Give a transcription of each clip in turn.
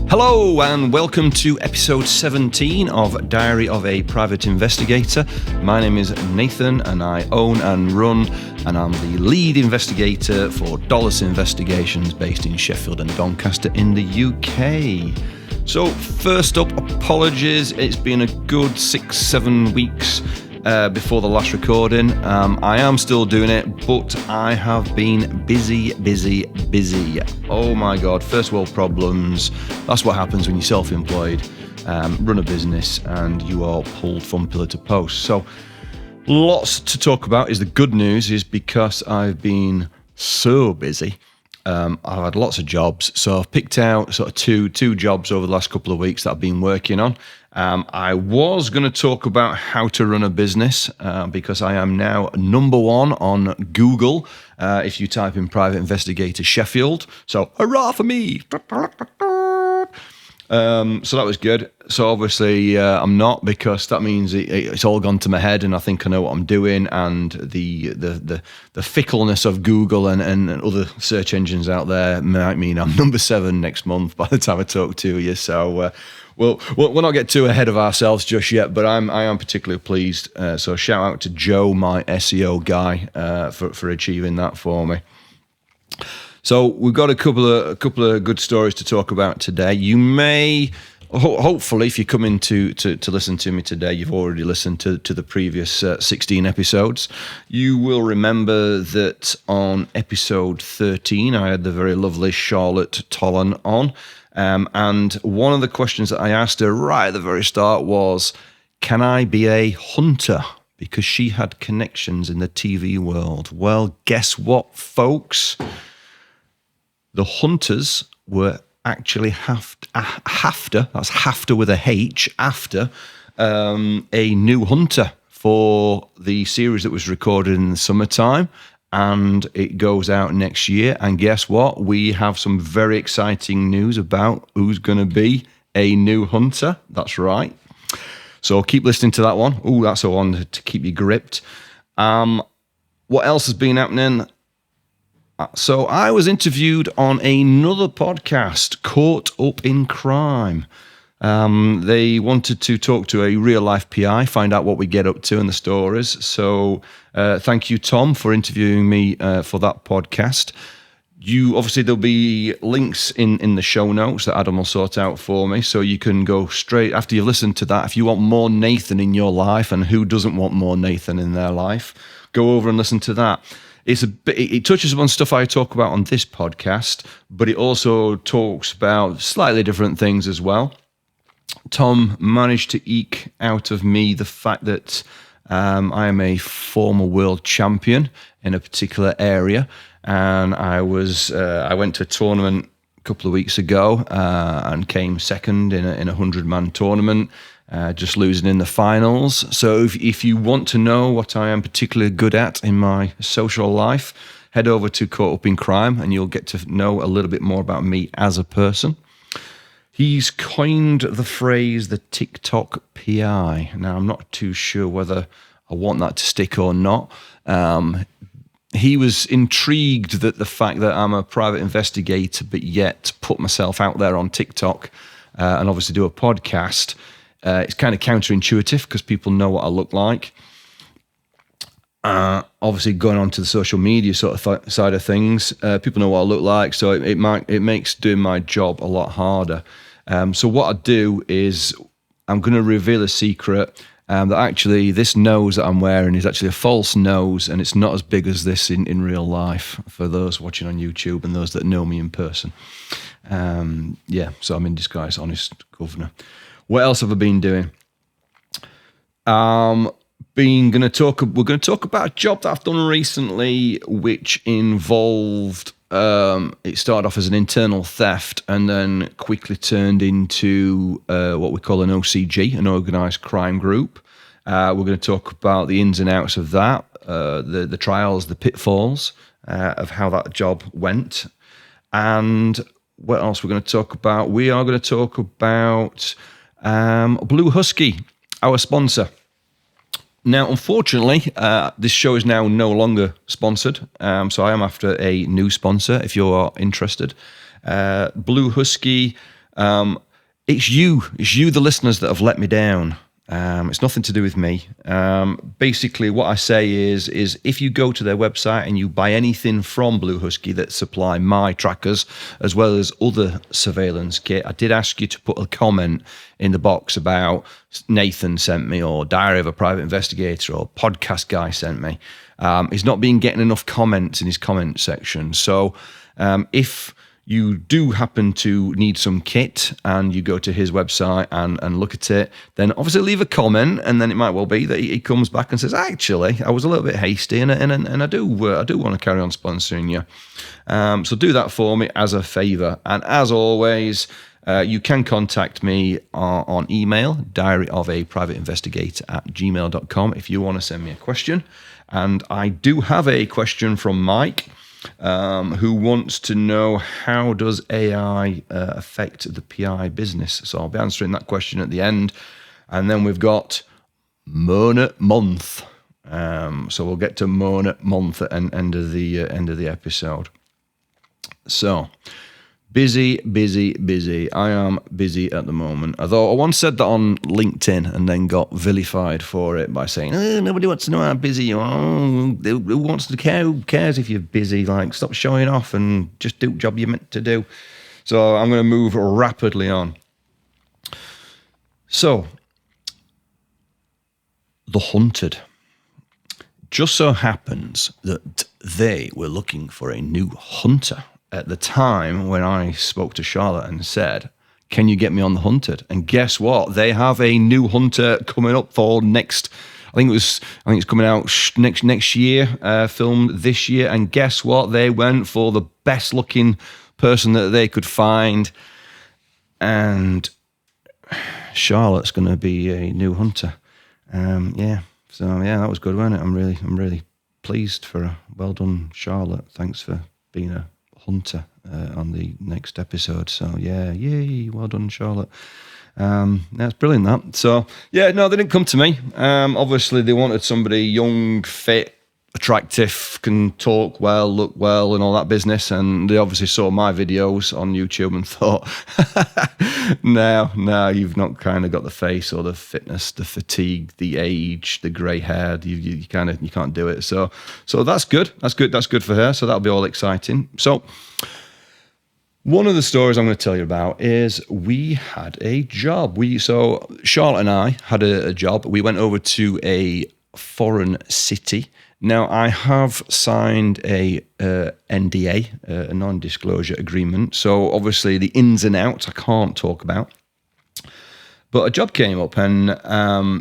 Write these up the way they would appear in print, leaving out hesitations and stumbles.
Hello and welcome to episode 17 of Diary of a Private Investigator. My name is Nathan and I own and run and I'm the lead investigator for Dolos Investigations based in Sheffield and Doncaster in the UK. So first up, apologies, it's been a good 6-7 weeks before the last recording. I am still doing it, but I have been busy. Oh my God, first world problems. That's what happens when you're self-employed, run a business, and you are pulled from pillar to post. So lots to talk about. The good news is because I've been so busy, I've had lots of jobs. So I've picked out sort of two jobs over the last couple of weeks that I've been working on. I was going to talk about how to run a business because I am now number one on Google if you type in Private Investigator Sheffield. So hurrah for me. So that was good. So obviously I'm not, because that means it's all gone to my head and I think I know what I'm doing, and the fickleness of Google and other search engines out there might mean I'm number 7 next month by the time I talk to you. So we'll not get too ahead of ourselves just yet, but I am particularly pleased. So shout out to Joe, my SEO guy, for achieving that for me. So we've got a couple of good stories to talk about today. You may, hopefully, if you come in to listen to me today, you've already listened to the previous 16 episodes. You will remember that on episode 13, I had the very lovely Charlotte Tollan on. And one of the questions that I asked her right at the very start was, can I be a hunter? Because she had connections in the TV world. Well, guess what, folks? The hunters were actually after with a H, after a new hunter for the series that was recorded in the summertime, and it goes out next year. And guess what? We have some very exciting news about who's going to be a new hunter. That's right. So keep listening to that one. Oh, that's the one to keep you gripped. What else has been happening? So I was interviewed on another podcast, Caught Up in Crime. They wanted to talk to a real-life PI, find out what we get up to in the stories. So thank you, Tom, for interviewing me for that podcast. Obviously, there'll be links in the show notes that Adam will sort out for me, so you can go straight, after you've listened to that, if you want more Nathan in your life, and who doesn't want more Nathan in their life, go over and listen to that. It touches upon stuff I talk about on this podcast, but it also talks about slightly different things as well. Tom managed to eke out of me the fact that I am a former world champion in a particular area, and I went to a tournament a couple of weeks ago and came second in a 100-man tournament. Just losing in the finals. So if you want to know what I am particularly good at in my social life, head over to Caught Up in Crime and you'll get to know a little bit more about me as a person. He's coined the phrase the TikTok PI. Now, I'm not too sure whether I want that to stick or not. He was intrigued that the fact that I'm a private investigator, but yet put myself out there on TikTok and obviously do a podcast. It's kind of counterintuitive because people know what I look like. Obviously, going on to the social media sort of side of things, people know what I look like, so it makes doing my job a lot harder. So what I do is I'm going to reveal a secret that actually this nose that I'm wearing is actually a false nose, and it's not as big as this in real life for those watching on YouTube and those that know me in person. So I'm in disguise, honest governor. What else have I been doing? We're going to talk about a job that I've done recently, which involved, it started off as an internal theft and then quickly turned into what we call an OCG, an organised crime group. We're going to talk about the ins and outs of that, the trials, the pitfalls of how that job went. And what else we're going to talk about? We are going to talk about Blue Husky, our sponsor. Now, unfortunately, this show is now no longer sponsored, so I am after a new sponsor if you're interested. Blue Husky It's you, the listeners, that have let me down. It's nothing to do with me. Basically, what I say is if you go to their website and you buy anything from Blue Husky that supply my trackers as well as other surveillance kit, I did ask you to put a comment in the box about Nathan sent me, or Diary of a Private Investigator, or Podcast Guy sent me. He's not been getting enough comments in his comment section. So if you do happen to need some kit and you go to his website and look at it, then obviously leave a comment, and then it might well be that he comes back and says, actually, I was a little bit hasty and I do want to carry on sponsoring you. So do that for me as a favour. And as always, you can contact me on email, diaryofaprivateinvestigator@gmail.com, if you want to send me a question. And I do have a question from Mike, who wants to know, how does AI affect the PI business? So I'll be answering that question at the end. And then we've got Mona Month. So we'll get to Mona Month at the end of the episode. So busy. I am busy at the moment. Although I once said that on LinkedIn and then got vilified for it by saying, nobody wants to know how busy you are. Who wants to care? Who cares if you're busy? Like, stop showing off and just do the job you're meant to do. So I'm going to move rapidly on. So, The Hunted. Just so happens that they were looking for a new hunter at the time when I spoke to Charlotte and said, can you get me on The Hunted? And guess what? They have a new hunter coming up for next, I think it's coming out next year, filmed this year. And guess what? They went for the best looking person that they could find. And Charlotte's going to be a new hunter. Yeah. So yeah, that was good, wasn't it? I'm really pleased for her. Well done, Charlotte. Thanks for being a hunter on the next episode. So yeah, yay, well done, Charlotte. That's brilliant, that. So yeah, no, they didn't come to me. Obviously they wanted somebody young, fit, attractive, can talk well, look well, and all that business. And they obviously saw my videos on YouTube and thought, no, you've not kind of got the face or the fitness, the fatigue, the age, the grey hair. You can't do it. So that's good. That's good for her. So that'll be all exciting. So one of the stories I'm going to tell you about is we had a job. So Charlotte and I had a job. We went over to a foreign city. Now, I have signed a NDA, a non-disclosure agreement. So obviously the ins and outs I can't talk about. But a job came up, and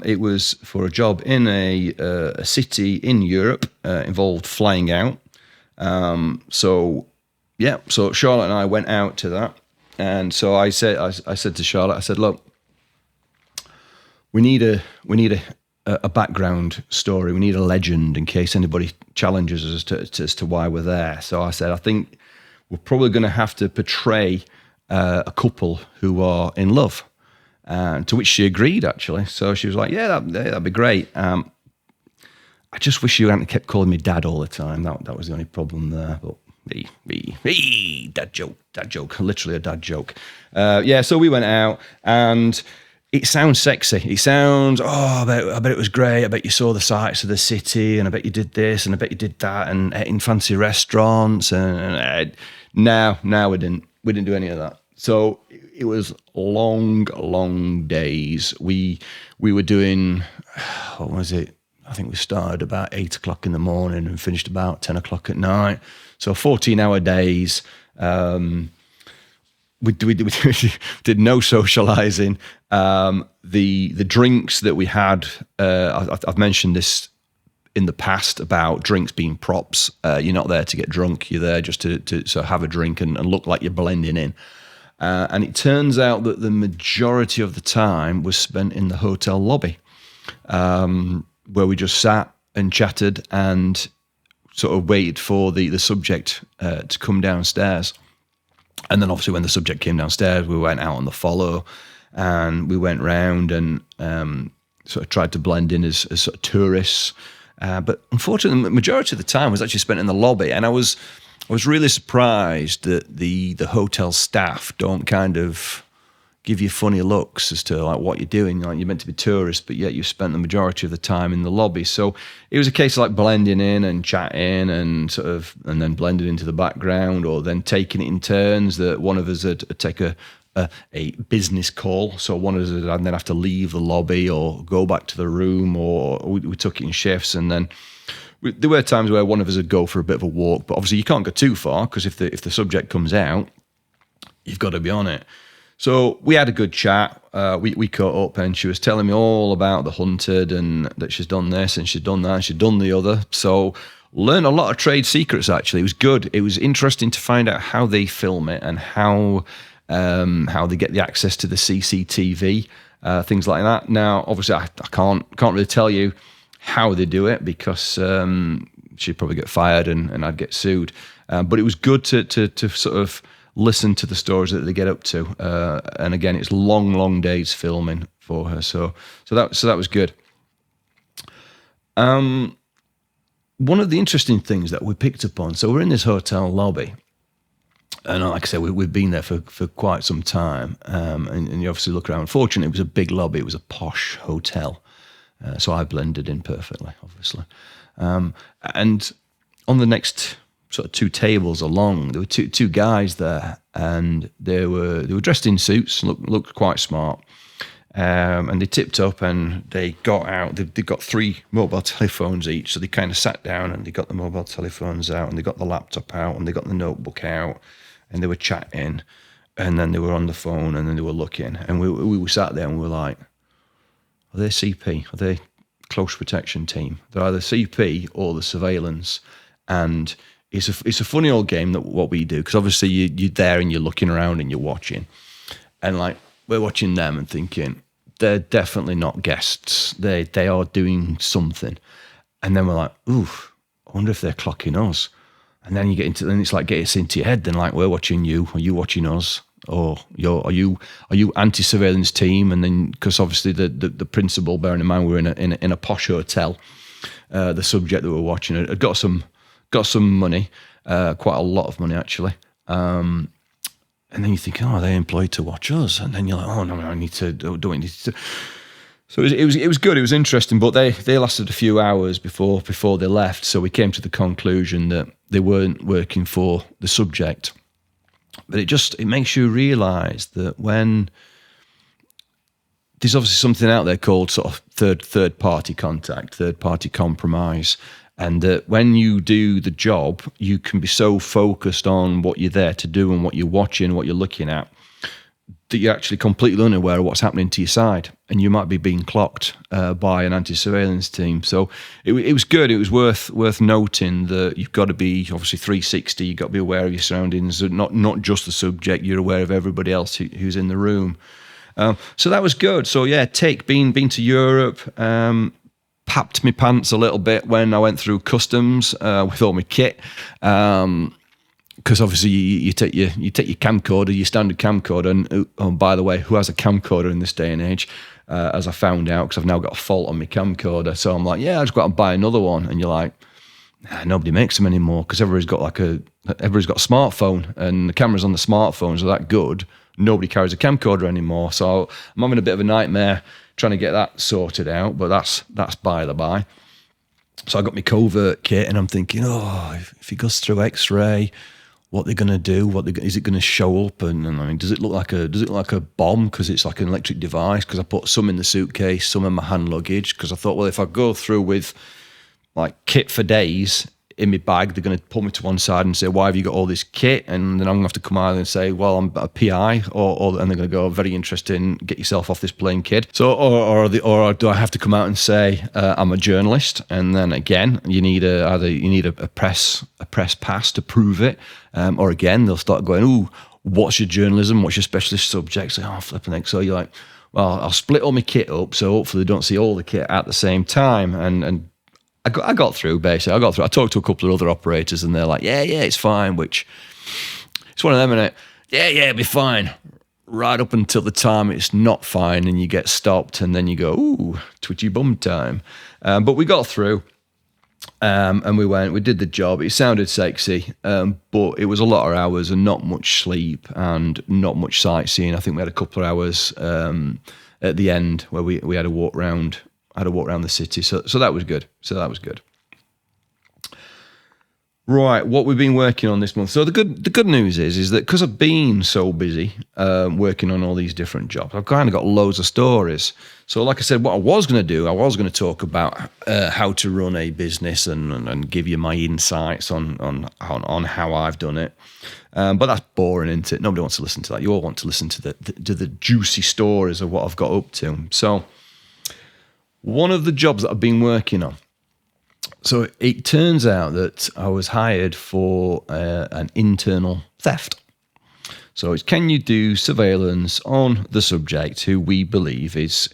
it was for a job in a city in Europe, involved flying out. So Charlotte and I went out to that. And so I said to Charlotte, I said, look, we need a background story. We need a legend in case anybody challenges us as to why we're there. So I said, I think we're probably going to have to portray a couple who are in love. To which she agreed, actually. So she was like, yeah, that'd be great. I just wish you hadn't kept calling me Dad all the time. That was the only problem there. But dad joke, literally a dad joke. So we went out, and it sounds sexy. It sounds, I bet it was great. I bet you saw the sights of the city, and I bet you did this, and I bet you did that, and ate in fancy restaurants. And no, we didn't do any of that. So it was long days. We were doing, what was it? I think we started about 8 o'clock in the morning and finished about 10 o'clock at night. So 14-hour days. We did no socializing. The drinks that we had, I've mentioned this in the past about drinks being props. You're not there to get drunk. You're there just to have a drink and look like you're blending in. And it turns out that the majority of the time was spent in the hotel lobby, where we just sat and chatted and sort of waited for the subject to come downstairs. And then obviously when the subject came downstairs, we went out on the follow, and we went round and sort of tried to blend in as sort of tourists. But unfortunately, the majority of the time was actually spent in the lobby. And I was really surprised that the hotel staff don't kind of give you funny looks as to like what you're doing. Like you're meant to be tourists, but yet you've spent the majority of the time in the lobby. So it was a case of like blending in and chatting and and then blending into the background, or then taking it in turns that one of us would take a business call. So one of us would then have to leave the lobby or go back to the room, or we took it in shifts. And then there were times where one of us would go for a bit of a walk, but obviously you can't go too far because if the subject comes out, you've got to be on it. So we had a good chat. We caught up, and she was telling me all about The Hunted and that she's done this and she's done that and she'd done the other. So learned a lot of trade secrets, actually. It was good. It was interesting to find out how they film it and how they get the access to the CCTV, things like that. Now, obviously, I can't really tell you how they do it because she'd probably get fired and I'd get sued. But it was good to sort of listen to the stories that they get up to. And again, it's long days filming for her. So that was good. One of the interesting things that we picked up on, so we're in this hotel lobby, and like I said, we've been there for quite some time, and you obviously look around. Unfortunately, it was a big lobby. It was a posh hotel, so I blended in perfectly, obviously. And on the next sort of 2 tables along, there were two guys there, and they were dressed in suits, looked quite smart. And they tipped up and they got out. They got 3 mobile telephones each, so they kind of sat down and they got the mobile telephones out and they got the laptop out and they got the notebook out and they were chatting, and then they were on the phone and then they were looking, and we were sat there and we were like, are they CP? Are they close protection team? They're either CP or the surveillance. And it's a funny old game that what we do, because obviously you're there and you're looking around and you're watching, and like we're watching them and thinking they're definitely not guests. They are doing something, and then we're like, ooh, I wonder if they're clocking us. And then you get into, then it's like gets into your head. Then like we're watching you, are you watching us, or are you anti-surveillance team? And then because obviously the principal, bearing in mind we're in a posh hotel, the subject that we're watching had got some money, quite a lot of money actually. And then you think, oh, are they employed to watch us? And then you're like, oh no, I need to do I need to. So it was good. It was interesting, but they lasted a few hours before they left. So we came to the conclusion that they weren't working for the subject. But it makes you realise that when there's obviously something out there called sort of third party contact, third party compromise. And that when you do the job, you can be so focused on what you're there to do and what you're watching, what you're looking at, that you're actually completely unaware of what's happening to your side. And you might be being clocked by an anti-surveillance team. So it was good. It was worth noting that you've got to be obviously 360. You've got to be aware of your surroundings, not just the subject. You're aware of everybody else who's in the room. So that was good. So yeah, being to Europe, papped my pants a little bit when I went through customs with all my kit, because obviously you take your camcorder, your standard camcorder, and oh, by the way, who has a camcorder in this day and age? As I found out, because I've now got a fault on my camcorder, so I'm like, yeah, I just got to buy another one, and you're like, nah, nobody makes them anymore because everybody's got a smartphone, and the cameras on the smartphones are that good. Nobody carries a camcorder anymore, so I'm having a bit of a nightmare trying to get that sorted out, but that's by the by. So I got my covert kit, and I'm thinking, oh, if it goes through X-ray, what they're going to do? Is it going to show up? And I mean, does it look like a bomb because it's like an electric device? Because I put some in the suitcase, some in my hand luggage. Because I thought, well, if I go through with like kit for days in my bag, they're going to pull me to one side and say, why have you got all this kit? And then I'm going to have to come out and say, well, I'm a PI, and they're going to go, very interesting, get yourself off this plane, kid. So, or do I have to come out and say, I'm a journalist? And then again, you need a press pass to prove it. Or again, they'll start going, ooh, what's your journalism? What's your specialist subject? So, flipping heck. So you're like, well, I'll split all my kit up, so hopefully they don't see all the kit at the same time. And I got through, basically. I talked to a couple of other operators, and they're like, yeah, it's fine, which it's one of them, innit? Yeah, it'll be fine. Right up until the time it's not fine, and you get stopped, and then you go, ooh, twitchy bum time. But we got through. And we did the job. It sounded sexy, but it was a lot of hours and not much sleep and not much sightseeing. I think we had a couple of hours at the end where we had a walk round. The city, so that was good. Right, what we've been working on this month. So the good news is that because I've been so busy working on all these different jobs, I've kind of got loads of stories. So like I said, what I was going to do, I was going to talk about how to run a business and give you my insights on how I've done it. But that's boring, isn't it? Nobody wants to listen to that. You all want to listen to the juicy stories of what I've got up to. So one of the jobs that I've been working on. So it turns out that I was hired for an internal theft. So it's, can you do surveillance on the subject who we believe is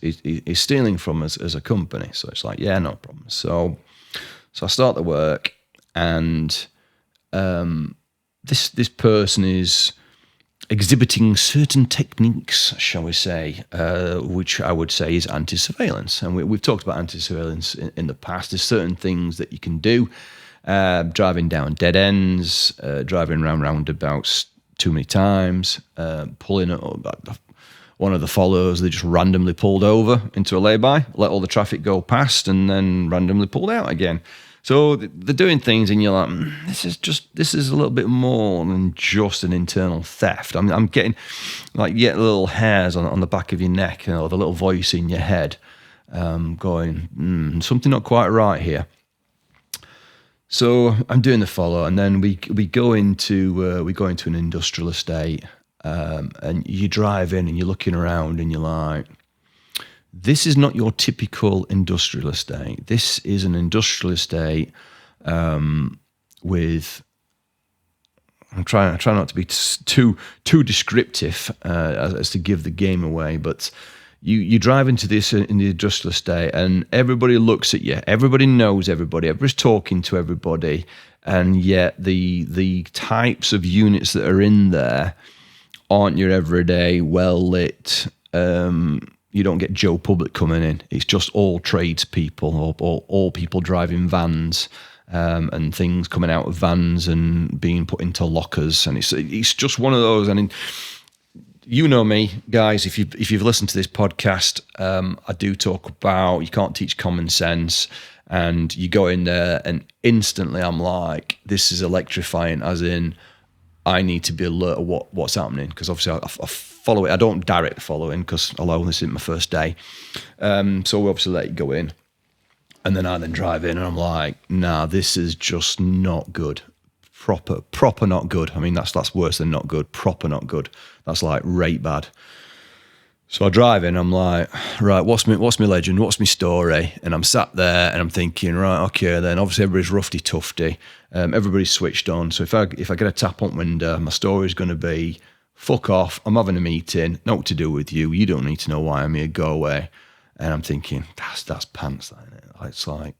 stealing from us as a company? So it's like, yeah, no problem. So I start the work, and this person is exhibiting certain techniques, shall we say, which I would say is anti-surveillance. And we've talked about anti-surveillance in the past. There's certain things that you can do. Driving down dead ends, driving around roundabouts too many times, pulling one of the followers, they just randomly pulled over into a lay-by, let all the traffic go past, and then randomly pulled out again. So they're doing things, and you're like, this is a little bit more than just an internal theft. I'm getting like little hairs on the back of your neck, or the little voice in your head, going, something not quite right here. So I'm doing the follow, and then we go into an industrial estate, and you drive in, and you're looking around, and you're like, this is not your typical industrial estate. This is an industrial estate with. I'm trying not to be too descriptive as to give the game away, but you drive into this in the industrial estate, and everybody looks at you. Everybody knows everybody. Everybody's talking to everybody, and yet the types of units that are in there aren't your everyday well lit. You don't get Joe Public coming in. It's just all tradespeople, all people driving vans, and things coming out of vans and being put into lockers. And it's just one of those. And you know me, guys, if you've listened to this podcast, I do talk about you can't teach common sense. And you go in there, and instantly I'm like, this is electrifying, as in, I need to be alert of what's happening, because obviously I follow it. I don't direct follow in, because this isn't my first day. So we obviously let it go in. And then I drive in, and I'm like, nah, this is just not good. Proper not good. I mean, that's worse than not good. Proper not good. That's like rate bad. So I drive in, I'm like, right, what's my legend? What's my story? And I'm sat there, and I'm thinking, right, okay, then obviously everybody's roughy tufty. Everybody's switched on. So if I get a tap on window, my story's going to be, fuck off, I'm having a meeting, not to do with you. You don't need to know why I'm here, go away. And I'm thinking, that's pants, isn't it? It's like,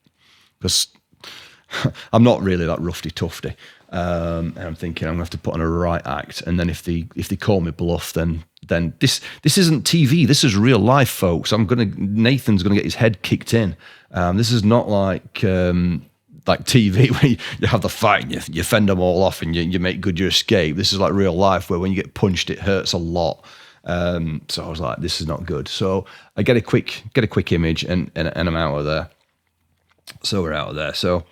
because I'm not really that roughy tufty. And I'm thinking I'm going to have to put on a right act. And then if they call me bluff, then this isn't TV. This is real life, folks. Nathan's going to get his head kicked in. This is not like TV where you have the fight and you fend them all off and you make good your escape. This is like real life, where when you get punched, it hurts a lot. So I was like, this is not good. So I get a quick image, and I'm out of there. So we're out of there. So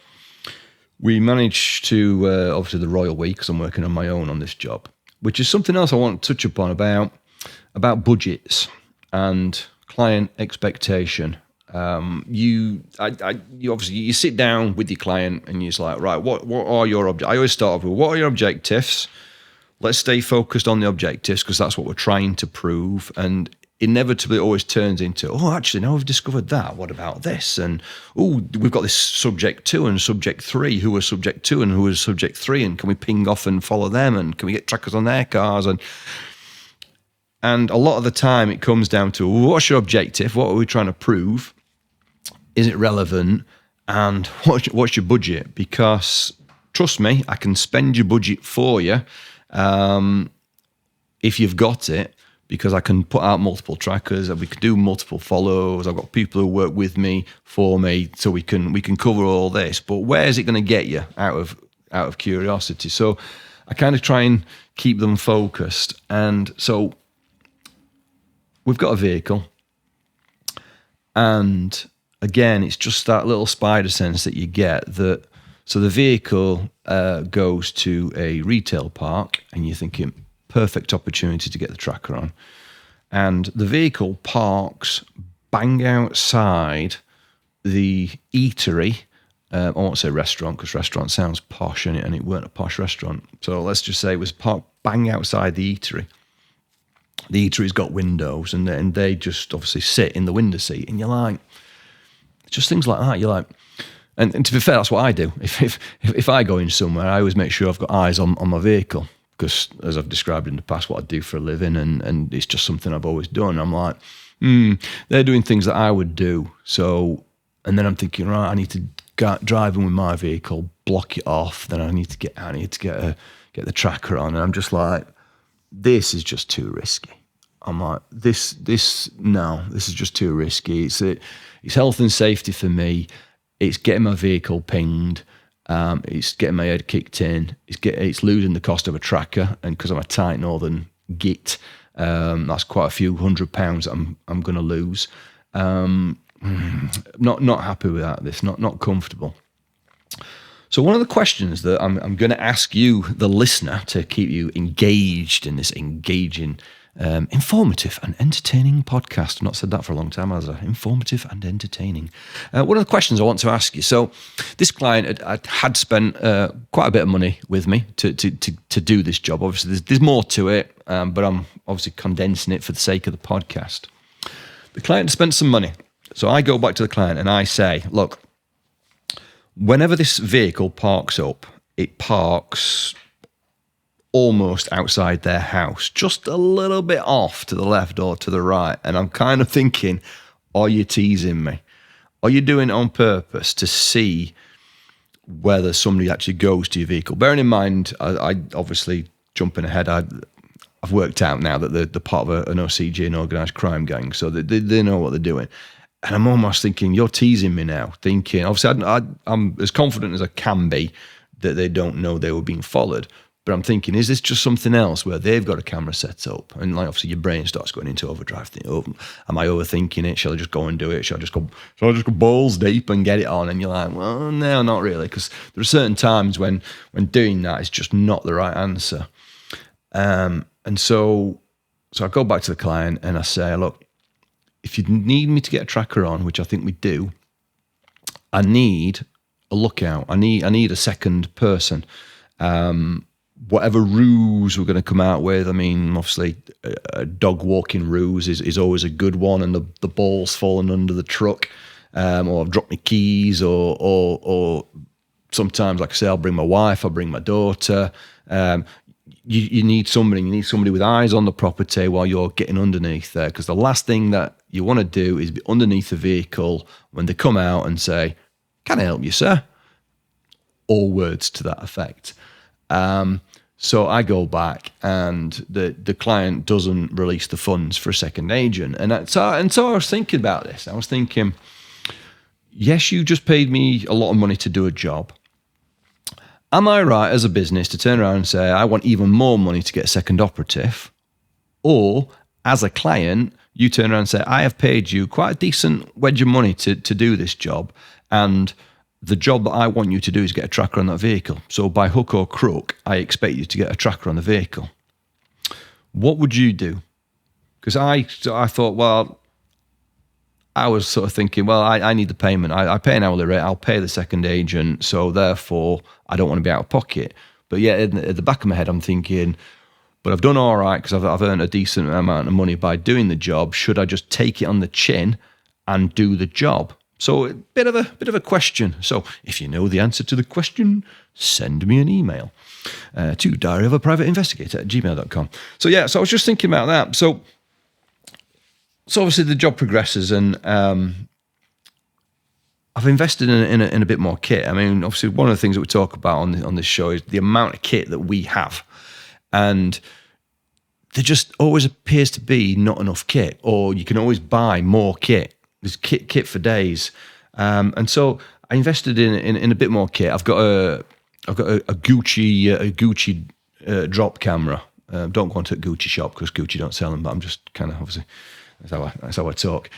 we managed to, obviously the royal week, because I'm working on my own on this job, which is something else I want to touch upon about budgets and client expectation. You obviously you sit down with your client, and you're just like, right, what are your objectives? I always start off with, what are your objectives? Let's stay focused on the objectives, because that's what we're trying to prove. And inevitably it always turns into, oh, actually, now we've discovered that. What about this? And, oh, we've got this subject 2 and subject 3. Who was subject 2 and who was subject 3? And can we ping off and follow them? And can we get trackers on their cars? And a lot of the time it comes down to, what's your objective? What are we trying to prove? Is it relevant? And what's your budget? Because trust me, I can spend your budget for you if you've got it, because I can put out multiple trackers and we can do multiple follows. I've got people who work with me, for me, so we can cover all this. But where is it going to get you out of curiosity? So I kind of try and keep them focused. And so we've got a vehicle, and again, it's just that little spider sense that you get that. So the vehicle goes to a retail park, and you're thinking, perfect opportunity to get the tracker on. And the vehicle parks bang outside the eatery. I won't say restaurant, because restaurant sounds posh, and it weren't a posh restaurant. So let's just say it was parked bang outside the eatery. The eatery's got windows, and they just obviously sit in the window seat. And you're like, just things like that. You're like, and to be fair, that's what I do. If I go in somewhere, I always make sure I've got eyes on my vehicle, because as I've described in the past, what I do for a living, and it's just something I've always done. I'm like, they're doing things that I would do. So, and then I'm thinking, right, I need to drive in with my vehicle, block it off. Then I need to get the tracker on, and I'm just like, this is just too risky. I'm like, this is just too risky. It's health and safety for me. It's getting my vehicle pinged. It's getting my head kicked in. It's losing the cost of a tracker, and because I'm a tight northern git, that's quite a few £100 that I'm going to lose. Not happy with that. This not comfortable. So one of the questions that I'm going to ask you, the listener, to keep you engaged in this engaging, informative and entertaining podcast. I've not said that for a long time, has I? Informative and entertaining. One of the questions I want to ask you. So this client had spent quite a bit of money with me to do this job. Obviously, there's more to it, but I'm obviously condensing it for the sake of the podcast. The client spent some money. So I go back to the client and I say, look, whenever this vehicle parks up, it parks almost outside their house, just a little bit off to the left or to the right. And I'm kind of thinking, are you teasing me? Are you doing it on purpose to see whether somebody actually goes to your vehicle? Bearing in mind, I obviously, jumping ahead, I've worked out now that they're part of an OCG, an organised crime gang, so they know what they're doing. And I'm almost thinking, you're teasing me now. Thinking, obviously, I'm as confident as I can be that they don't know they were being followed. But I'm thinking, is this just something else where they've got a camera set up? And like, obviously, your brain starts going into overdrive. Am I overthinking it? Shall I just go and do it? Shall I just go balls deep and get it on? And you're like, well, no, not really, because there are certain times when doing that is just not the right answer. And so I go back to the client and I say, look, if you need me to get a tracker on, which I think we do, I need a lookout. I need a second person. Whatever ruse we're going to come out with, I mean, obviously, a dog walking ruse is always a good one, and the ball's fallen under the truck, or I've dropped my keys, or sometimes, like I say, I'll bring my wife, I'll bring my daughter. You need somebody with eyes on the property while you're getting underneath there, because the last thing that you want to do is be underneath the vehicle when they come out and say, "Can I help you, sir?" All words to that effect. So I go back, and the client doesn't release the funds for a second agent, and so I was thinking about this. I was thinking, yes, you just paid me a lot of money to do a job. Am I right as a business to turn around and say, I want even more money to get a second operative? Or as a client, you turn around and say, I have paid you quite a decent wedge of money to do this job, and the job that I want you to do is get a tracker on that vehicle. So by hook or crook, I expect you to get a tracker on the vehicle. What would you do? Because I thought, well, I was sort of thinking, well, I need the payment. I pay an hourly rate. I'll pay the second agent. So therefore, I don't want to be out of pocket. But yeah, at the back of my head, I'm thinking, but I've done all right because I've earned a decent amount of money by doing the job. Should I just take it on the chin and do the job? So a bit of a question. So if you know the answer to the question, send me an email to diaryofaprivateinvestigator@gmail.com. So yeah, so I was just thinking about that. So obviously the job progresses, and I've invested in a bit more kit. I mean, obviously one of the things that we talk about on this show is the amount of kit that we have, and there just always appears to be not enough kit, or you can always buy more kit. There's kit for days, and so I invested in a bit more kit. I've got a Gucci drop camera. Don't go into a Gucci shop because Gucci don't sell them, but I'm just kind of obviously that's how I talk.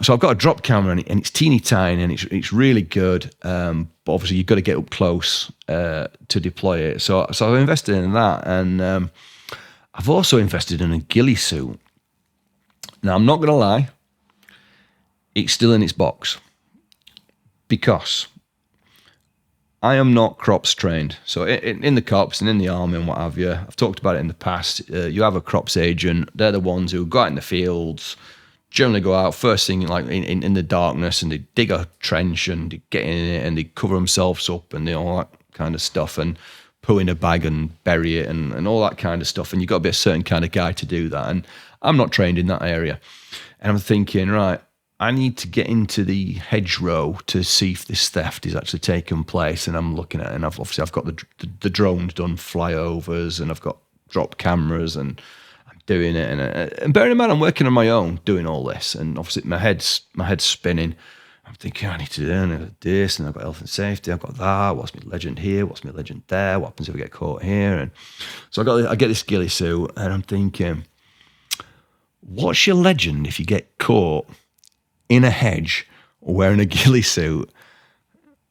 So I've got a drop camera and it's teeny tiny and it's really good. But obviously you've got to get up close to deploy it. So I've invested in that, and I've also invested in a ghillie suit. Now I'm not going to lie, it's still in its box because I am not crops trained. So in the cops and in the army and what have you, I've talked about it in the past. You have a crops agent. They're the ones who go out in the fields, generally go out first thing like in the darkness, and they dig a trench and they get in it and they cover themselves up and all that kind of stuff, and put in a bag and bury it and all that kind of stuff. And you've got to be a certain kind of guy to do that. And I'm not trained in that area. And I'm thinking, right, I need to get into the hedgerow to see if this theft is actually taking place. And I'm looking at it, and I've got the drones done flyovers, and I've got drop cameras, and I'm doing it. And bearing in mind, I'm working on my own doing all this, and obviously my head's spinning. I'm thinking, I need to do this, and I've got health and safety, I've got that. What's my legend here? What's my legend there? What happens if I get caught here? And so I get this ghillie suit, and I'm thinking, what's your legend if you get caught in a hedge wearing a ghillie suit?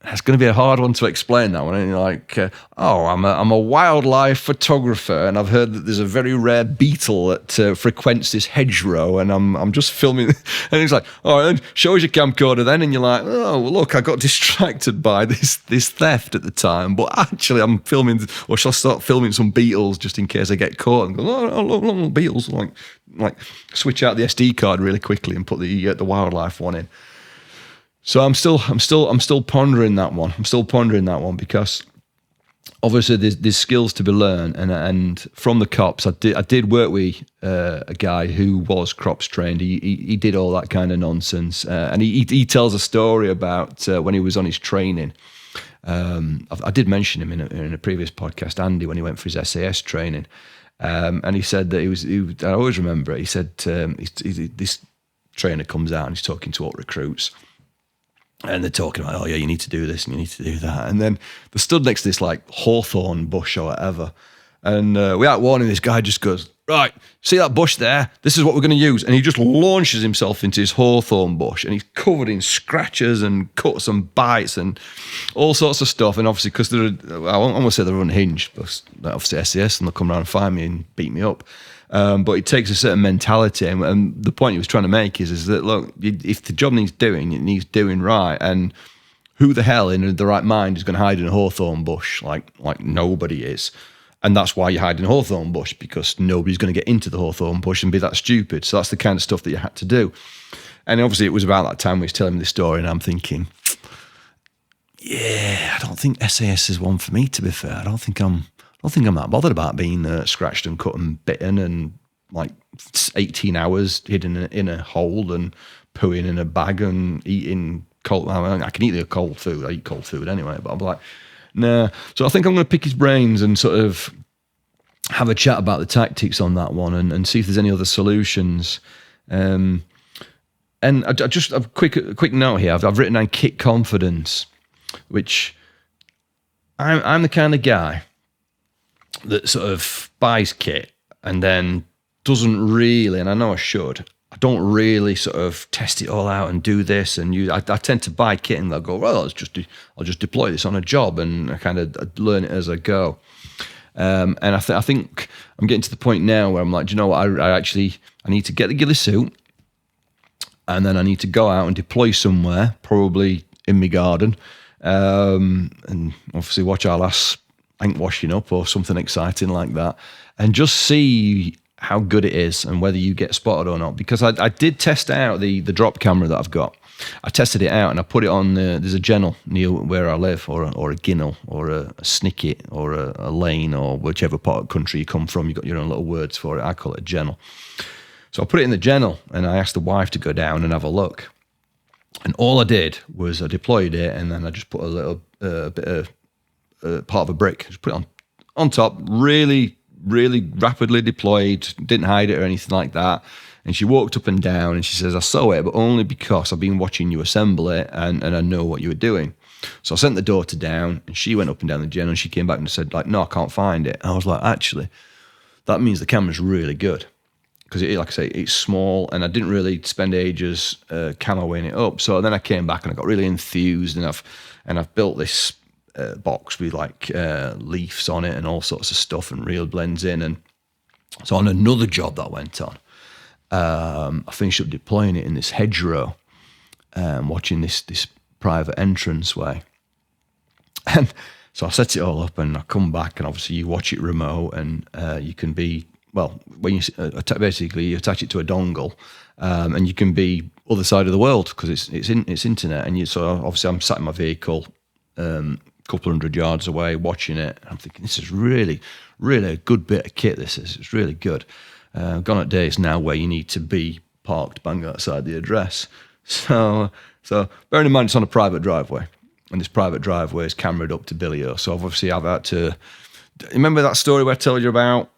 That's going to be a hard one to explain, that one. And you're like, I'm a wildlife photographer, and I've heard that there's a very rare beetle that frequents this hedgerow, and I'm just filming. And he's like, all right, show us your camcorder then. And you're like, oh, well, look, I got distracted by this theft at the time, but actually I'm filming, or shall I start filming some beetles just in case I get caught? And go, oh, look, beetles, like switch out the SD card really quickly and put the wildlife one in. So I'm still pondering that one. I'm still pondering that one because obviously there's skills to be learned, and from the cops, I did work with a guy who was crops trained. He did all that kind of nonsense, and he tells a story about when he was on his training. I did mention him in a previous podcast, Andy, when he went for his SAS training, and he said that I always remember it. He said this trainer comes out and he's talking to all recruits. And they're talking about, oh yeah, you need to do this and you need to do that. And then they're stood next to this like hawthorn bush or whatever. And without warning, this guy just goes, right, see that bush there? This is what we're going to use. And he just launches himself into his hawthorn bush, and he's covered in scratches and cuts and bites and all sorts of stuff. And obviously, because I won't want to say they're unhinged, but obviously SAS, and they'll come around and find me and beat me up. But it takes a certain mentality, and the point he was trying to make is that, look, if the job needs doing, it needs doing right, and who the hell in the right mind is going to hide in a hawthorn bush? Like nobody is, and that's why you hide in a hawthorn bush, because nobody's going to get into the hawthorn bush and be that stupid. So that's the kind of stuff that you had to do. And obviously, it was about that time we was telling me this story, and I'm thinking, yeah, I don't think SAS is one for me. To be fair, I don't think I'm that bothered about being scratched and cut and bitten and like 18 hours hidden in a hole and pooing in a bag and eating cold. I can eat cold food. I eat cold food anyway, but I'm like, nah. So I think I'm going to pick his brains and sort of have a chat about the tactics on that one and see if there's any other solutions. And I just a quick note here. I've written down kit confidence, which I'm the kind of guy that sort of buys kit and then doesn't really, and I know I should, I don't really sort of test it all out and do this and use. I tend to buy kit and I'll go, well, I'll just deploy this on a job, and I kind of learn it as I go. And I think I'm getting to the point now where I'm like, do you know what? I need to get the ghillie suit, and then I need to go out and deploy somewhere, probably in my garden, and obviously watch our lass ink washing up or something exciting like that, and just see how good it is and whether you get spotted or not. Because I did test out the drop camera that I've got. I tested it out and I put it on, there's a gennel near where I live, or a ginnel, or a snicket, or a lane, or whichever part of the country you come from. You've got your own little words for it. I call it a gennel. So I put it in the gennel and I asked the wife to go down and have a look. And all I did was I deployed it, and then I just put a little bit of part of a brick, just put it on top, really really rapidly deployed, didn't hide it or anything like that. And she walked up and down and she says, I saw it, but only because I've been watching you assemble it and I know what you were doing. So I sent the daughter down and she went up and down the gen and she came back and said, like, no, I can't find it. And I was like, actually, that means the camera's really good. Because, like I say, it's small and I didn't really spend ages camoing it up. So then I came back and I got really enthused and I've built this box with like leaves on it and all sorts of stuff and real blends in. And so on another job that I went on, I finished up deploying it in this hedgerow, watching this private entranceway. And so I set it all up and I come back and obviously you watch it remote and you can be, well, when you basically you attach it to a dongle and you can be other side of the world because it's internet. And so obviously I'm sat in my vehicle, couple hundred yards away watching it. I'm thinking, this is really, really a good bit of kit. It's really good. Gone at days now where you need to be parked bang outside the address. So bearing in mind it's on a private driveway, and this private driveway is cameraed up to Billio. So obviously I've had to. Remember that story where I told you about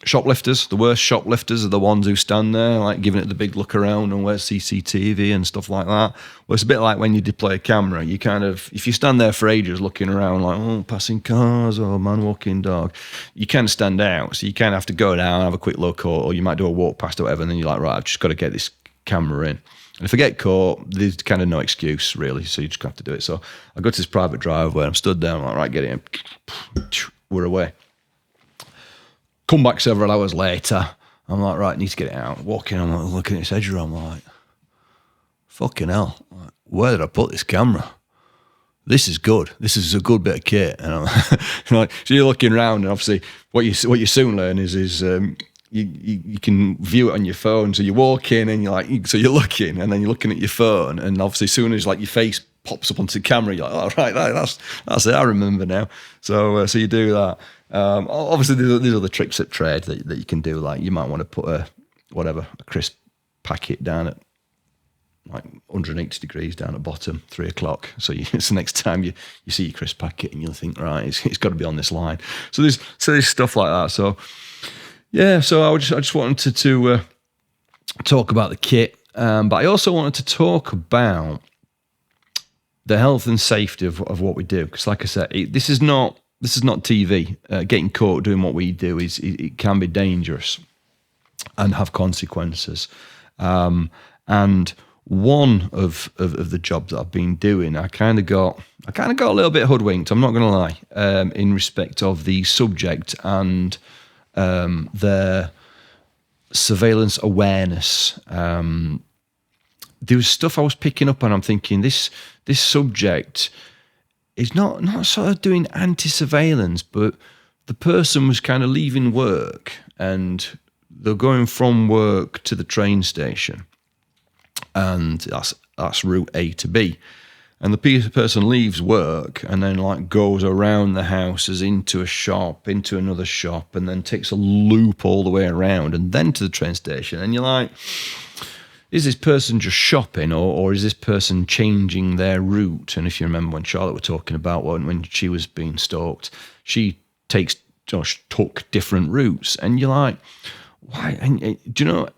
shoplifters? The worst shoplifters are the ones who stand there, like giving it the big look around and where's CCTV and stuff like that. Well, it's a bit like when you deploy a camera. You kind of, if you stand there for ages looking around, like, oh, passing cars or man walking dog, you kind of stand out. So you kind of have to go down, have a quick look, or you might do a walk past or whatever, and then you're like, right, I've just got to get this camera in. And if I get caught, there's kind of no excuse, really, so you just have to do it. So I go to this private driveway, I'm stood there, I'm like, right, get it in. We're away. Come back several hours later, I'm like, right, need to get it out. Walking, I'm like, looking at this hedgerow, I'm like, fucking hell, where did I put this camera? This is good. This is a good bit of kit. And I'm like, so you're looking around, and obviously what you soon learn is you can view it on your phone. So you walk in and you're like, so you're looking, and then you're looking at your phone, and obviously as soon as like your face pops up onto the camera, you're like, oh, right, that's it, I remember now. So you do that. Obviously there's other tricks at trade that you can do, like you might want to put a crisp packet down at like 180 degrees down at bottom, 3 o'clock. So it's the next time you see your crisp packet and you'll think, right, it's got to be on this line. So there's stuff like that. So yeah, so I just wanted to talk about the kit, but I also wanted to talk about the health and safety of what we do. Because like I said, this is not TV. Getting caught doing what we do it can be dangerous and have consequences. And one of the jobs that I've been doing, I kind of got a little bit hoodwinked. I'm not going to lie, in respect of the subject and their surveillance awareness. There was stuff I was picking up on. I'm thinking this subject is not sort of doing anti-surveillance, but the person was kind of leaving work and they're going from work to the train station, and that's route A to B. And the person leaves work and then like goes around the houses into a shop, into another shop, and then takes a loop all the way around and then to the train station. And you're like, is this person just shopping or is this person changing their route? And if you remember when Charlotte were talking about when she was being stalked, she took different routes. And you're like, why? And do you know?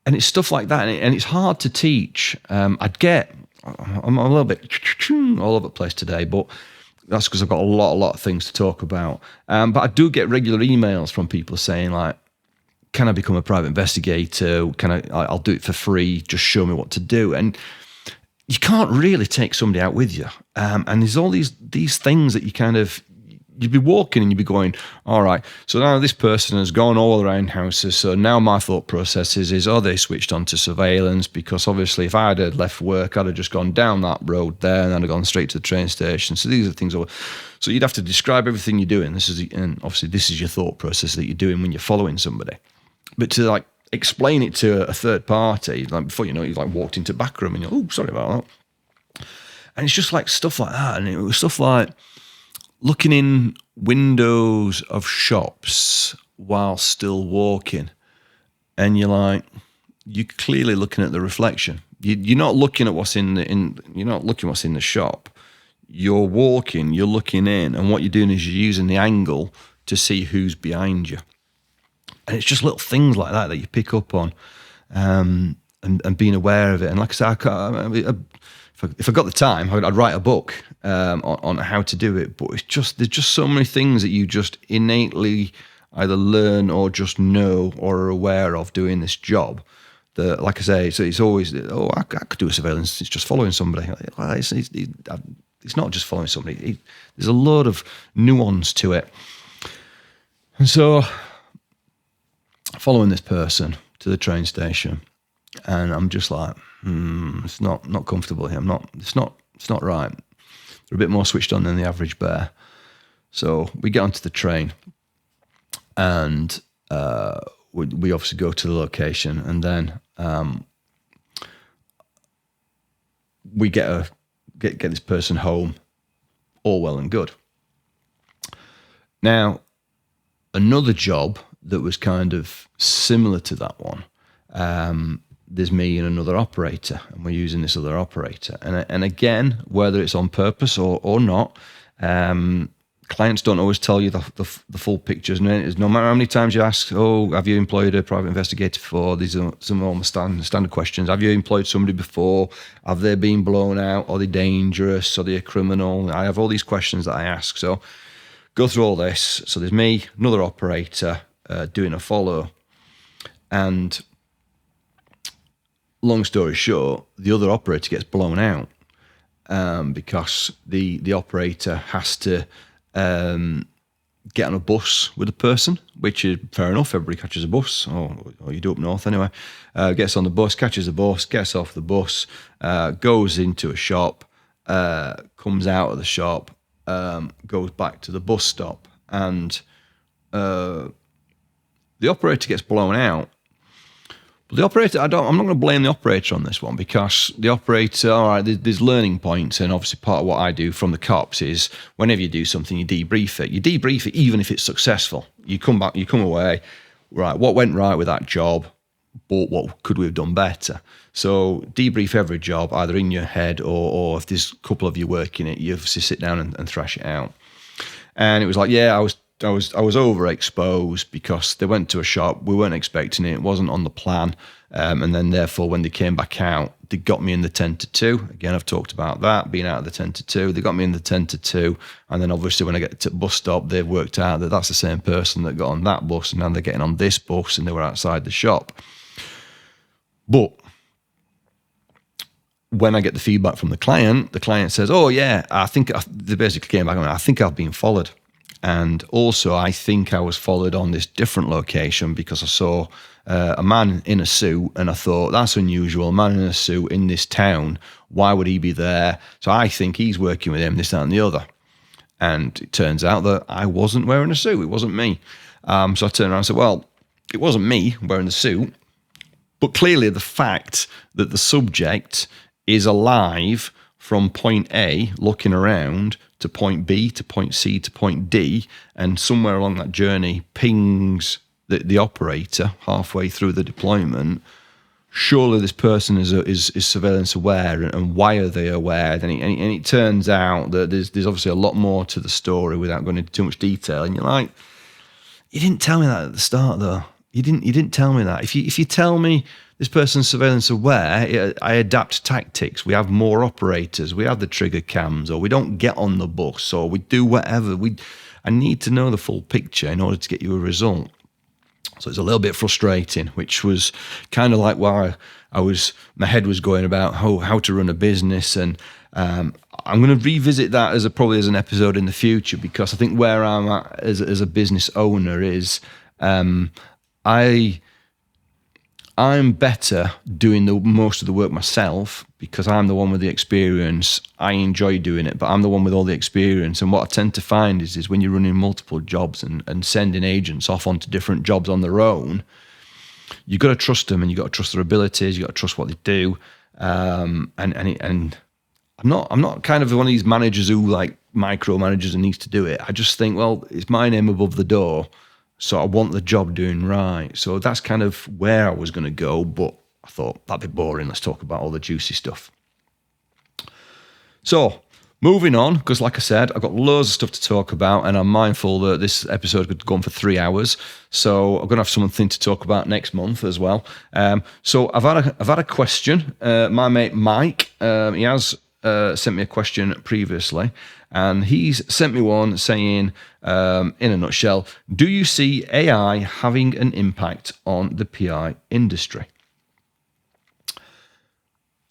And it's stuff like that. And it's hard to teach. I'm a little bit all over the place today, but that's because I've got a lot of things to talk about. But I do get regular emails from people saying like, can I become a private investigator? I'll do it for free. Just show me what to do. And you can't really take somebody out with you. And there's all these things that you'd be walking and you'd be going, all right, so now this person has gone all around houses. So now my thought process is they switched on to surveillance? Because obviously if I had left work, I'd have just gone down that road there and I'd have gone straight to the train station. So these are things. So you'd have to describe everything you're doing. And obviously this is your thought process that you're doing when you're following somebody. But to like explain it to a third party, like before you know it, you've like walked into a back room and you're, oh, sorry about that. And it's just like stuff like that. And it was stuff like looking in windows of shops while still walking. And you're like, you're clearly looking at the reflection. You're not looking at what's you're not looking what's in the shop. You're walking, you're looking in, and what you're doing is you're using the angle to see who's behind you. And it's just little things like that you pick up on, and being aware of it. And like I said, if I got the time, I'd write a book on how to do it. But there's just so many things that you just innately either learn or just know or are aware of doing this job. That, like I say, so it's always, I could do a surveillance. It's just following somebody. Well, it's not just following somebody. There's a lot of nuance to it. And so, following this person to the train station, and I'm just like, it's not comfortable here. It's not right. They're a bit more switched on than the average bear. So we get onto the train, and we obviously go to the location, and then we get this person home, all well and good. Now, another job that was kind of similar to that one, there's me and another operator, and we're using this other operator. And again, whether it's on purpose or not, clients don't always tell you the full pictures. No matter how many times you ask, have you employed a private investigator before? These are some of the standard questions. Have you employed somebody before? Have they been blown out? Are they dangerous? Are they a criminal? I have all these questions that I ask. So go through all this. So there's me, another operator, doing a follow. And long story short, the other operator gets blown out because the operator has to get on a bus with a person, which is fair enough. Everybody catches a bus, or you do up north anyway. Gets on the bus, catches the bus, gets off the bus, goes into a shop, comes out of the shop, goes back to the bus stop, and the operator gets blown out. But the operator, I'm not going to blame the operator on this one, because the operator, all right, there's learning points, and obviously part of what I do from the cops is whenever you do something, you debrief it. You debrief it even if it's successful. You come back, you come away, right, what went right with that job, but what could we have done better? So debrief every job, either in your head or if there's a couple of you working it, you obviously sit down and thrash it out. And it was like, I was overexposed because they went to a shop, we weren't expecting it wasn't on the plan, and then therefore when they came back out, they got me in the 10 to 2. Again, I've talked about that, being out of the 10 to 2. They got me in the 10 to 2, and then obviously when I get to the bus stop, they've worked out that that's the same person that got on that bus, and now they're getting on this bus, and they were outside the shop. But when I get the feedback from the client says, they basically came back and went, I think I've been followed. And also, I think I was followed on this different location because I saw a man in a suit, and I thought, that's unusual, a man in a suit in this town, why would he be there? So I think he's working with him, this, that, and the other. And it turns out that I wasn't wearing a suit, it wasn't me. So I turned around and said, well, it wasn't me wearing the suit, but clearly the fact that the subject is alive from point A, looking around, to point B, to point C, to point D, and somewhere along that journey pings the operator halfway through the deployment, surely this person is surveillance aware, and why are they aware? And it turns out that there's obviously a lot more to the story without going into too much detail. And you're like, you didn't tell me that at the start, though. You didn't tell me that. If you tell me this person's surveillance aware, I adapt tactics. We have more operators. We have the trigger cams, or we don't get on the bus, or we do whatever. I need to know the full picture in order to get you a result. So it's a little bit frustrating, which was kind of like why my head was going about how to run a business, and I'm going to revisit that probably as an episode in the future, because I think where I'm at as a business owner is I'm better doing most of the work myself because I'm the one with the experience. I enjoy doing it, but I'm the one with all the experience. And what I tend to find is when you're running multiple jobs and sending agents off onto different jobs on their own, you've got to trust them, and you've got to trust their abilities. You've got to trust what they do. And I'm not kind of one of these managers who like micromanages and needs to do it. I just think, well, it's my name above the door, so I want the job doing right. So that's kind of where I was going to go, but I thought that'd be boring. Let's talk about all the juicy stuff. So Moving on, because like I said, I've got loads of stuff to talk about, and I'm mindful that this episode could go on for 3 hours. So I'm going to have something to talk about next month as well. So I've had a question. My mate Mike, he has sent me a question previously, and he's sent me one saying, in a nutshell, do you see AI having an impact on the PI industry?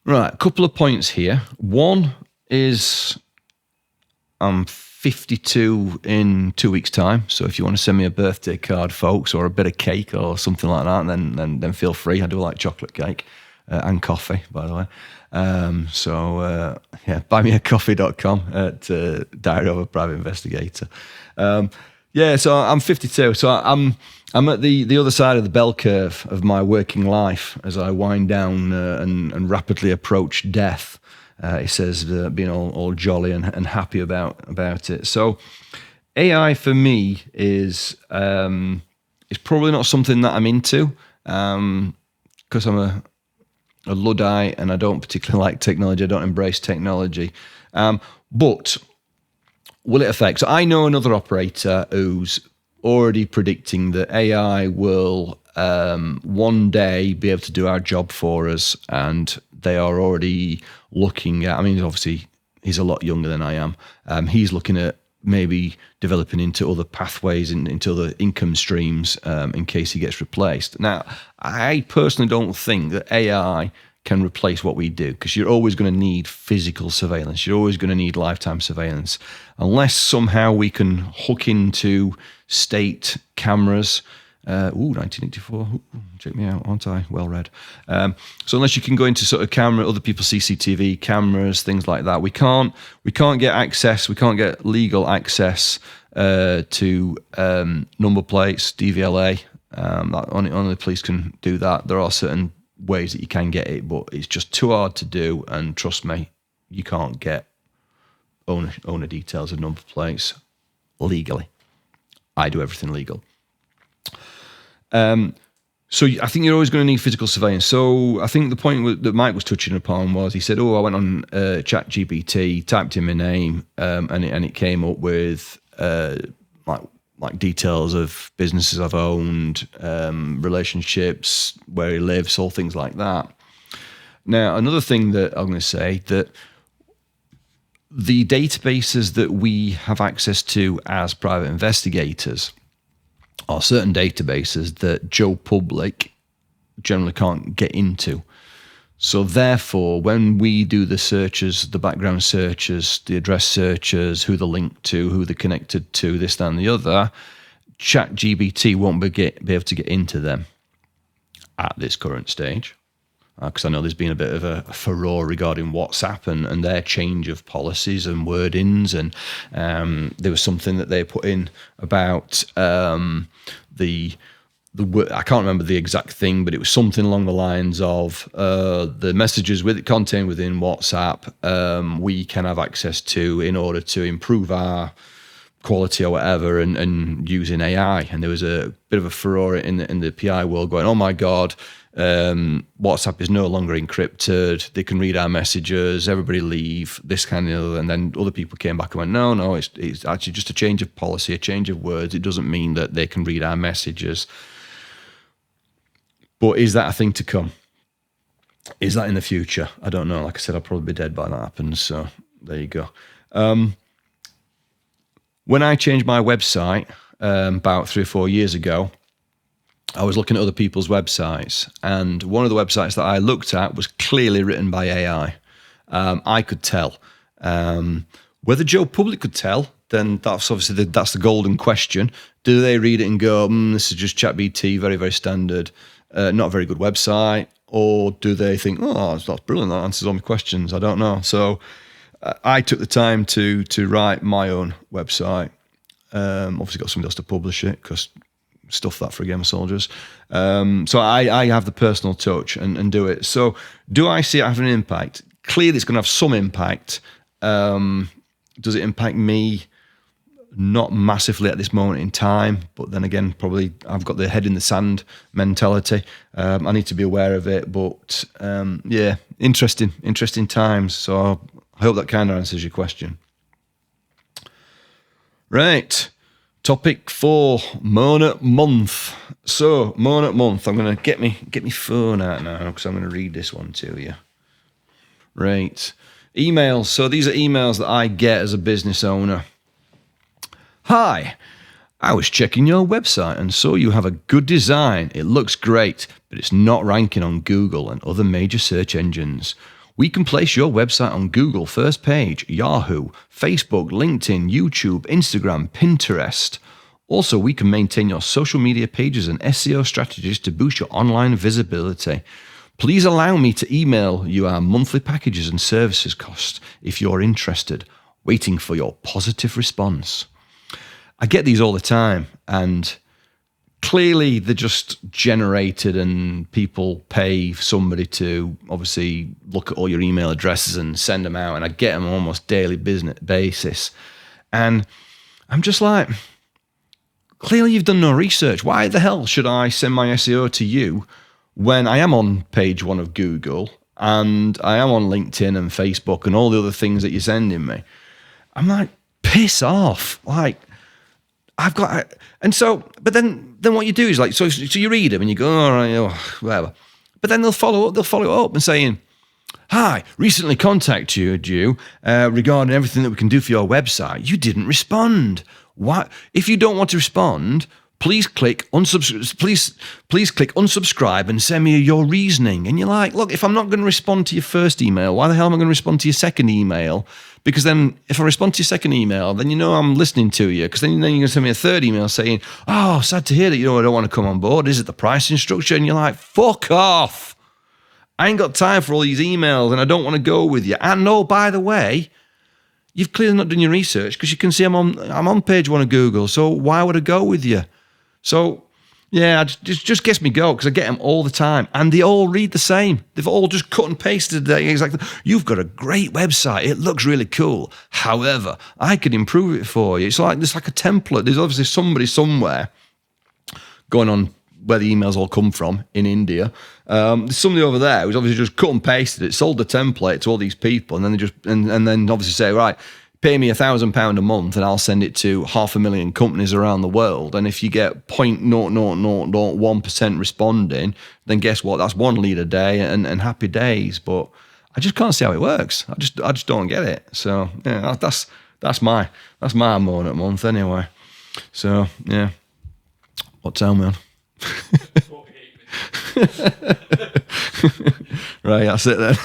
Right, a couple of points here. One is I'm 52 in 2 weeks' time, so if you want to send me a birthday card, folks, or a bit of cake or something like that, then feel free. I do like chocolate cake and coffee, by the way. Buymeacoffee.com at Diary of a Private Investigator. So I'm 52, so I'm at the other side of the bell curve of my working life as I wind down and rapidly approach death. He says being all jolly and happy about it. So AI for me is probably not something that I'm into because I'm a Luddite and I don't particularly like technology. I don't embrace technology. But will it affect? So I know another operator who's already predicting that AI will one day be able to do our job for us, and they are already looking at, I mean, obviously he's a lot younger than I am. He's looking at maybe developing into other pathways and into other income streams in case he gets replaced. Now, I personally don't think that AI can replace what we do, because you're always going to need physical surveillance. You're always going to need lifetime surveillance. Unless somehow we can hook into state cameras. 1984. Check me out, aren't I? Well read. So unless you can go into sort of camera, other people's CCTV cameras, things like that, we can't get access. We can't get legal access to number plates, DVLA. Only the police can do that. There are certain ways that you can get it, but it's just too hard to do. And trust me, you can't get owner details of number plates legally. I do everything legal. So I think you're always going to need physical surveillance. So I think the point that Mike was touching upon was, he said, I went on ChatGPT, typed in my name, and it came up with like details of businesses I've owned, relationships, where he lives, all things like that. Now, another thing that I'm going to say, that the databases that we have access to as private investigators are certain databases that Joe Public generally can't get into. So therefore, when we do the searches, the background searches, the address searches, who they're linked to, who they're connected to, this, that, and the other, ChatGPT won't be able to get into them at this current stage. Because I know there's been a bit of a furore regarding WhatsApp and their change of policies and wordings, and there was something that they put in about the I can't remember the exact thing, but it was something along the lines of the messages contained within WhatsApp we can have access to in order to improve our quality or whatever, and using AI. And there was a bit of a furore in the PI world going, oh my God, WhatsApp is no longer encrypted. They can read our messages. Everybody leave, this kind of. And then other people came back and went, no, it's actually just a change of policy, a change of words. It doesn't mean that they can read our messages. But is that a thing to come? Is that in the future? I don't know. Like I said, I'll probably be dead by that happens. So there you go. When I changed my website about 3 or 4 years ago, I was looking at other people's websites, and one of the websites that I looked at was clearly written by AI. I could tell. Whether Joe Public could tell, then that's obviously that's the golden question. Do they read it and go, this is just ChatGPT, very, very standard, not a very good website? Or do they think, that's brilliant, that answers all my questions? I don't know. So I took the time to write my own website. Obviously got somebody else to publish it, because stuff that for Game of Soldiers. So I have the personal touch and do it. So do I see it having an impact? Clearly it's going to have some impact. Does it impact me? Not massively at this moment in time, but then again, probably I've got the head in the sand mentality. I need to be aware of it, but interesting times. So I hope that kind of answers your question. Right. Topic 4, Moan Month. So, Moan Month. I'm going to get me phone out now because I'm going to read this one to you. Right. Emails. So these are emails that I get as a business owner. Hi. I was checking your website and saw you have a good design. It looks great, but it's not ranking on Google and other major search engines. We can place your website on Google first page, Yahoo, Facebook, LinkedIn, YouTube, Instagram, Pinterest. Also, we can maintain your social media pages and SEO strategies to boost your online visibility. Please allow me to email you our monthly packages and services cost if you're interested. Waiting for your positive response. I get these all the time, and clearly they're just generated and people pay somebody to obviously look at all your email addresses and send them out, and I get them on almost daily business basis. And I'm just like, clearly you've done no research. Why the hell should I send my SEO to you when I am on page 1 of Google and I am on LinkedIn and Facebook and all the other things that you're sending me? I'm like, piss off. Like, I've got, and so, but then what you do is like, so you read them and you go, all right, whatever. But then they'll follow up and saying, hi, recently contacted you regarding everything that we can do for your website. You didn't respond. Why? If you don't want to respond, please click unsubscribe and send me your reasoning. And you're like, look, if I'm not going to respond to your first email, why the hell am I going to respond to your second email? Because then if I respond to your second email, then you know I'm listening to you. Because then you're going to send me a third email saying, oh, sad to hear that, I don't want to come on board. Is it the pricing structure? And you're like, fuck off. I ain't got time for all these emails and I don't want to go with you. And oh, by the way, you've clearly not done your research because you can see I'm on page 1 of Google. So why would I go with you? So, yeah, it just gets me go because I get them all the time. And they all read the same. They've all just cut and pasted it exactly. You've got a great website. It looks really cool. However, I could improve it for you. It's like a template. There's obviously somebody somewhere going on where the emails all come from in India. There's somebody over there who's obviously just cut and pasted it, sold the template to all these people, and then they just and then obviously say, right, pay me £1,000 a month and I'll send it to 500,000 companies around the world. And if you get 0.0001% responding, then guess what? That's 1 lead a day and happy days. But I just can't see how it works. I just don't get it. So yeah, that's my moment month anyway. So yeah, what time we on? Right, that's it then.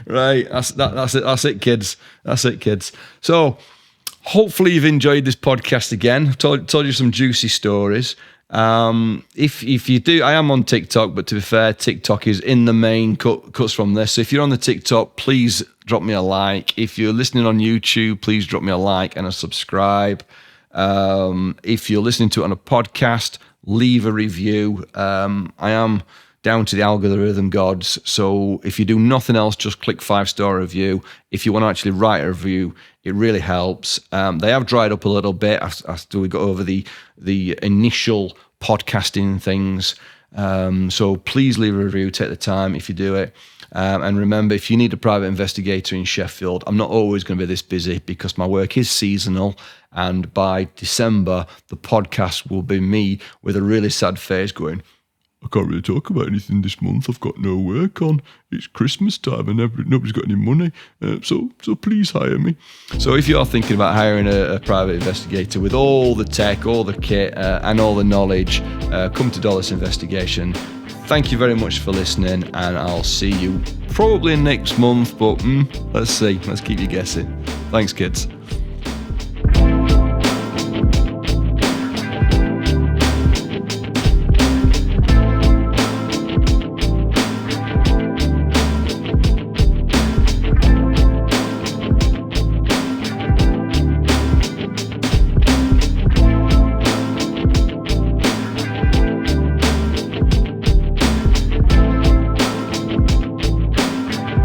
Right, that's it, kids. That's it, kids. So hopefully you've enjoyed this podcast again. I've told you some juicy stories. If you do, I am on TikTok, but to be fair, TikTok is in the main cuts from this. So if you're on the TikTok, please drop me a like. If you're listening on YouTube, please drop me a like and a subscribe. If you're listening to it on a podcast, leave a review. I am down to the algorithm gods, so if you do nothing else, just click 5-star review. If you want to actually write a review, it really helps. They have dried up a little bit after we got over the initial podcasting things. So please leave a review, take the time if you do it. And remember, if you need a private investigator in Sheffield, I'm not always going to be this busy because my work is seasonal. And by December, the podcast will be me with a really sad face going, I can't really talk about anything this month. I've got no work on. It's Christmas time and nobody's got any money. So please hire me. So if you're thinking about hiring a private investigator with all the tech, all the kit and all the knowledge, come to Dolos Investigation. Thank you very much for listening, and I'll see you probably next month, but let's see. Let's keep you guessing. Thanks, kids.